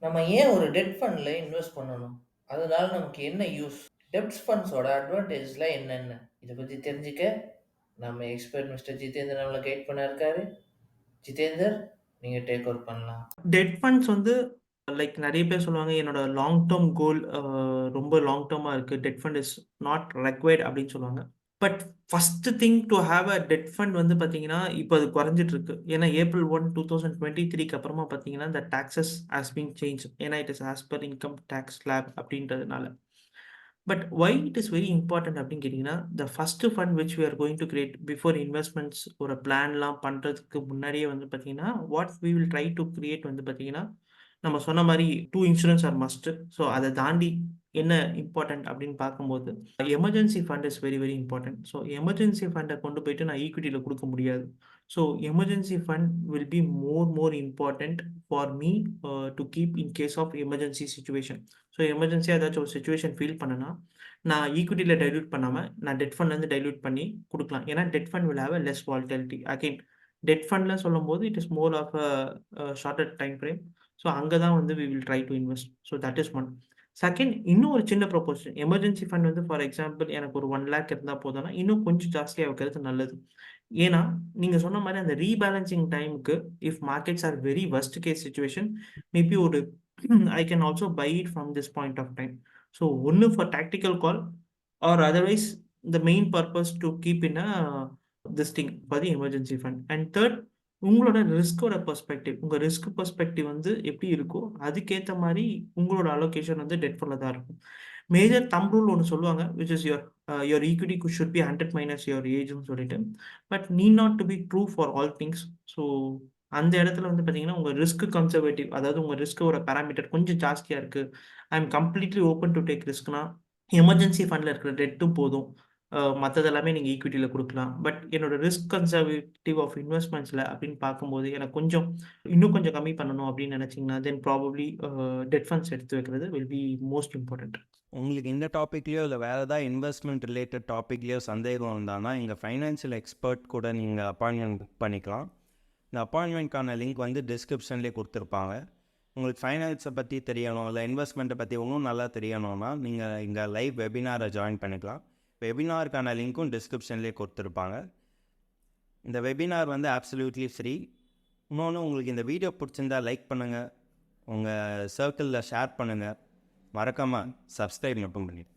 நம்ம ஏன் ஒரு டெட் ஃபண்ட்ல இன்வெஸ்ட் பண்ணணும்? அதனால நமக்கு என்ன யூஸ்? டெப்ட் ஃபண்ட்ஸோட அட்வான்டேஜ்லாம் என்னென்ன? இத பத்தி தெரிஞ்சுக்க நம்ம எக்ஸ்பர்ட் மிஸ்டர் ஜிதேந்தர் நம்மள கைட் பண்ண இருக்காரு. ஜிதேந்தர், நீங்க டேக் ஓவர் பண்ணலாம். டெட் ஃபண்ட்ஸ் வந்து லைக் நெறைய பேர் சொல்லுவாங்க, என்னோட லாங் டெர்ம் கோல் ரொம்ப லாங் டெர்மா இருக்கு. Debt fund is not required அப்படின்னு சொல்லுவாங்க. But first thing to have a debt fund வந்து பார்த்தீங்கன்னா, இப்ப அது குறைஞ்சிட்டு இருக்கு. ஏன்னா ஏப்ரல் 1, 2023க்கு அப்புறமா பார்த்தீங்கன்னா, இந்த டாக்ஸஸ் ஹாஸ் பீன் சேஞ்ச்ட். ஏன்னா it is as per income tax slab அப்படின்றதுனால. But why it is very important அப்படின்னு கேட்டீங்கன்னா, the first fund which we are going to create before investments ஒரு பிளான்லாம் பண்றதுக்கு முன்னாடியே வந்து பார்த்தீங்கன்னா, what we will try to create வந்து பார்த்தீங்கன்னா, நம்ம சொன்ன மாரி 2 இன்சூரன்ஸ் ஆர் மஸ்ட். ஸோ அத தாண்டி என்ன இம்பார்ட்டன்ட் அப்படின்னு பார்க்கும்போது, emergency fund is very very important. So emergency ஃபண்ட கொண்டு போயிட்டு நான் ஈக்விட்டில குடுக்க முடியாது. So emergency fund will be more important for me to keep in case of emergency situation. So எமர்ஜென்சியா ஏதாச்சும் ஒரு சிச்சுவேஷன் ஃபீல் பண்ணேன்னா, நான் ஈக்விட்டில டைல்யூட் பண்ணாம, நான் டெட் ஃபண்ட்லேருந்து டைல்யூட் பண்ணி குடுக்கலாம். ஏன்னா debt fund will have a less volatility. Again debt ஃபண்ட்ல சொல்லும்போது it is more of shorter time frame. So அங்க தான் வந்து we will try to invest. So that is one. Second, இன்னும் ஒரு சின்ன ப்ரொபோசல். எமர்ஜென்சி ஃபண்ட் வந்து ஃபார் எக்ஸாம்பிள் எனக்கு ஒரு 1,00,000 இருந்தா போதும்னா, இன்னும் கொஞ்சம் ஜாஸ்தியா வைக்கிறது நல்லது. ஏன்னா, நீங்க சொன்ன மாரி அந்த ரீபேலன்சிங் டைம்க்கு if markets are very worst case situation, maybe ஒரு I can also buy it from this point of time. So ஒண்ணு for tactical call or otherwise the main purpose to keep in this thing for the emergency fund. And third, உங்களோட ரிஸ்க்கோட perspective. உங்க risk perspective வந்து எப்படி இருக்கோ, அதுக்கேத்த மாரி உங்களோட அலோகேஷன் வந்து டெட் ஃபண்ட்ல தான் இருக்கும். மேஜர் தம்ப் ரூல் ஒண்ணு சொல்லுவாங்க. Which is your equity should be 100 minus your ஏஜ்ன்னு சொல்லிட்டு. But need not to be true for all things. So அந்த இடத்துல வந்து பார்த்தீங்கன்னா, உங்க ரிஸ்க் கன்சர்வேட்டிவ், அதாவது உங்க ரிஸ்க்கோட பாராமீட்டர் கொஞ்சம் ஜாஸ்தியா இருக்கு. I am completely open to take ரிஸ்க்னா, எமர்ஜென்சி ஃபண்ட்ல இருக்கிற டெட்டும் போதும். மத்தது எல்லாமே நீங்க ஈக்விட்டில குடுக்கலாம். பட் என்னோட ரிஸ்க் கன்சர்வேட்டிவ் ஆஃப் இன்வெஸ்ட்மென்ட்ஸ்ல அப்படின்னு பார்க்கும்போது, எனக்கு கொஞ்சம் இன்னும் கொஞ்சம் கம்மி பண்ணணும் அப்படின்னு நினைச்சீங்கன்னா, தென் ப்ராபப்ளி டெட் ஃபண்ட்ஸ் எடுத்து வைக்கிறது வில் பி மோஸ்ட் இம்பார்ட்டன்ட். உங்களுக்கு இந்த டாப்பிக்லேயோ இல்லை வேறு ஏதாவது இன்வெஸ்ட்மெண்ட் ரிலேட்டட் டாப்பிக்லேயோ சந்தேகம் இருந்தானா எங்கள் ஃபைனான்ஷியல் எக்ஸ்பர்ட் கூட நீங்கள் அப்பாயின்மெண்ட் புக் பண்ணிக்கலாம். இந்த அப்பாயின்மெண்ட்கான லிங்க் வந்து டிஸ்கிரிப்ஷன்லேயே கொடுத்துருப்பாங்க. உங்களுக்கு ஃபைனான்ஸை பற்றி தெரியணும், இல்லை இன்வெஸ்ட்மெண்ட்டை பற்றி இன்னும் நல்லா தெரியணும்னா நீங்கள் இங்கே லைவ் வெபினாரை ஜாயின் பண்ணிக்கலாம். வெபினாருக்கான லிங்க்கும் டிஸ்கிரிப்ஷன்லேயே கொடுத்துருப்பாங்க. இந்த வெபினார் வந்து அப்சல்யூட்லி ஃப்ரீ. இன்னொன்று, உங்களுக்கு இந்த வீடியோ பிடிச்சிருந்தா லைக் பண்ணுங்கள், உங்கள் சர்க்கிளில் ஷேர் பண்ணுங்கள், மறக்காமல் சப்ஸ்கிரைப் மட்டும் பண்ணிடுங்க.